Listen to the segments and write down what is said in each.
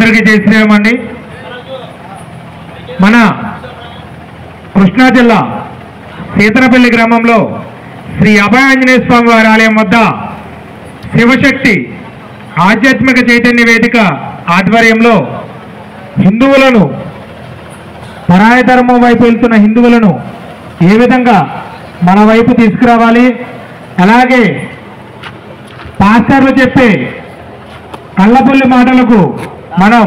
అందరికీ జై శ్రీరామ్ అండి. మన కృష్ణా జిల్లా సీతనపల్లి గ్రామంలో శ్రీ అభయ ఆంజనేయ స్వామి వారి ఆలయం వద్ద శివశక్తి ఆధ్యాత్మిక చైతన్య వేదిక ఆధ్వర్యంలో హిందువులను, పరాయ ధర్మం వైపు వెళ్తున్న హిందువులను ఏ విధంగా మన వైపు తీసుకురావాలి, అలాగే పాస్టర్లు చెప్పే కళ్ళబొల్లి మాటలకు మనం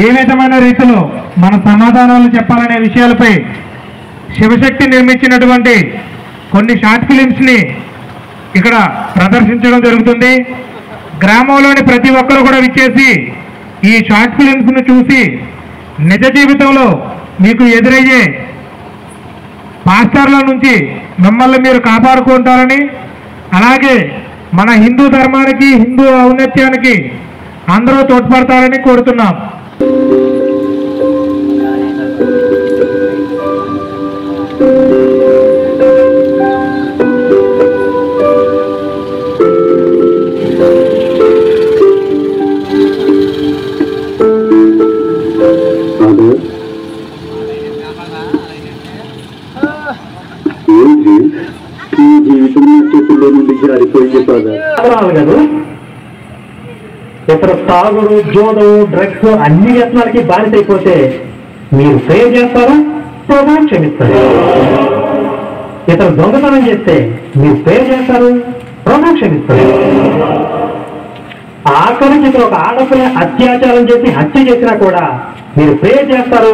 ఏ విధమైన రీతిలో మన సమాధానాలు చెప్పాలనే విషయాలపై శివశక్తి నిర్మించినటువంటి కొన్ని షార్ట్ ఫిలిమ్స్ని ఇక్కడ ప్రదర్శించడం జరుగుతుంది. గ్రామంలోని ప్రతి ఒక్కరు కూడా విచ్చేసి ఈ షార్ట్ ఫిలిమ్స్ను చూసి నిజ జీవితంలో మీకు ఎదురయ్యే పాస్టర్ల నుంచి మిమ్మల్ని మీరు కాపాడుకుంటారని, అలాగే మన హిందూ ధర్మానికి, హిందూ ఔన్నత్యానికి అందరూ తోడ్పడతారని కోరుతున్నాం. ఇతర తాగుడు, జోదం, డ్రగ్స్ అన్ని వ్యసనాలకి బానిసైపోతే మీరు ప్రేమ చేస్తారా? ప్రభువు క్షమిస్తారు. ఇతర దొంగతనం చేస్తే మీరు ప్రేమ చేస్తారు, ప్రభువు క్షమిస్తారు. ఆఖరికి ఇతర ఒక ఆడపిల్ల అత్యాచారం చేసి హత్య చేసినా కూడా మీరు ప్రేమ చేస్తారు,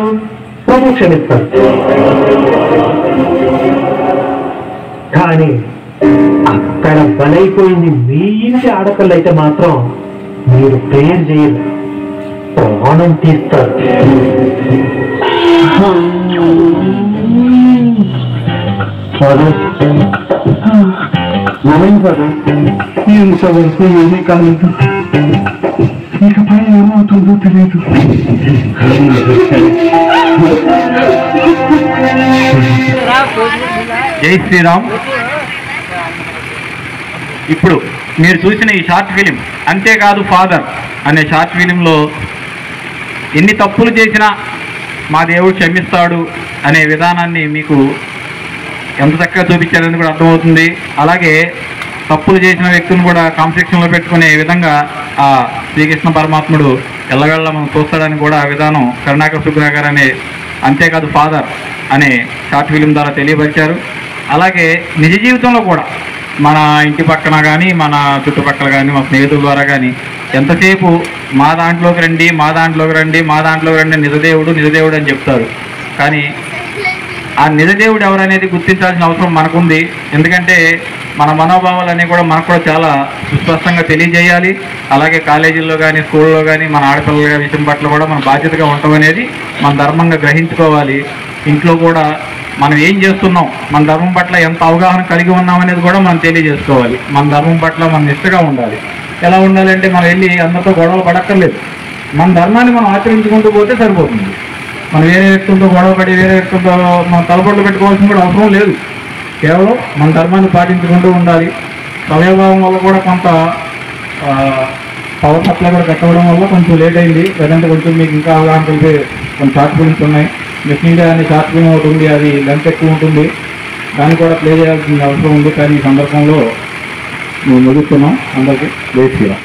ప్రభువు క్షమిస్తారు. కానీ అక్కడ బలైపోయింది మీ ఇంటి ఆడపిల్ల అయితే మాత్రం మీరు ప్రేయర్ చేయరు, ప్రాణం తీస్తారు. ఇంతవరకు ఏమీ కాలేదు, ఇకపై ఏమవుతుందో తెలియదు. జై శ్రీరామ్. ఇప్పుడు మీరు చూసిన ఈ షార్ట్ ఫిలిం అంతేకాదు ఫాదర్ అనే షార్ట్ ఫిలింలో ఎన్ని తప్పులు చేసినా మా దేవుడు క్షమిస్తాడు అనే విధానాన్ని మీకు ఎంత చక్కగా చూపించారని కూడా అర్థమవుతుంది. అలాగే తప్పులు చేసిన వ్యక్తులను కూడా కాంప్లెక్షన్లో పెట్టుకునే విధంగా ఆ శ్రీకృష్ణ పరమాత్ముడు ఎల్లవేళ మనం చూస్తాడని కూడా ఆ విధానం కరుణాకర సుగ్రహ అనే అంతేకాదు ఫాదర్ అనే షార్ట్ ఫిలిం ద్వారా తెలియపరిచారు. అలాగే నిజ జీవితంలో కూడా మన ఇంటి పక్కన కానీ, మన చుట్టుపక్కల కానీ, మా స్నేహితుల ద్వారా కానీ ఎంతసేపు మా దాంట్లోకి రండి, మా దాంట్లోకి రండి, మా దాంట్లోకి రండి, నిజదేవుడు నిజదేవుడు అని చెప్తారు. కానీ ఆ నిజదేవుడు ఎవరనేది గుర్తించాల్సిన అవసరం మనకుంది. ఎందుకంటే మన మనోభావాలన్నీ కూడా మనకు కూడా చాలా సుస్పష్టంగా తెలియజేయాలి. అలాగే కాలేజీల్లో కానీ, స్కూల్లో కానీ మన ఆడపిల్లల విషయం పట్ల కూడా మన బాధ్యతగా ఉండటం అనేది మన ధర్మంగా గ్రహించుకోవాలి. ఇంట్లో కూడా మనం ఏం చేస్తున్నాం, మన ధర్మం పట్ల ఎంత అవగాహన కలిగి ఉన్నాం అనేది కూడా మనం తెలియజేసుకోవాలి. మన ధర్మం పట్ల మనం నిష్ఠగా ఉండాలి. ఎలా ఉండాలంటే మనం వెళ్ళి అందరితో గొడవలు పడక్కర్లేదు. మన ధర్మాన్ని మనం ఆచరించుకుంటూ పోతే సరిపోతుంది. మనం వేరే వ్యక్తులతో గొడవ పడి వేరే వ్యక్తులతో మనం తలపట్లు పెట్టుకోవాల్సిన కూడా అవసరం లేదు. కేవలం మన ధర్మాన్ని పాటించుకుంటూ ఉండాలి. సమయభావం వల్ల కూడా కొంత పవర్ సప్లై కూడా కట్టవడం వల్ల కొంచెం లేట్ అయింది. లేదంటే కొంచెం మీకు ఇంకా అవగాహన కలిపే కొన్ని షార్ట్ ఫిల్మ్స్ ఉన్నాయి. మిస్ ఇండియా అనే షార్ట్ ఫిల్మ్ ఒకటి ఉంది, అది లెంత్ ఎక్కువ ఉంటుంది, దాన్ని కూడా ప్లే చేయాల్సిన అవసరం ఉంది. కానీ ఈ సందర్భంలో మేము ముగిస్తున్నాం. అందరికీ జై శ్రీరామ్.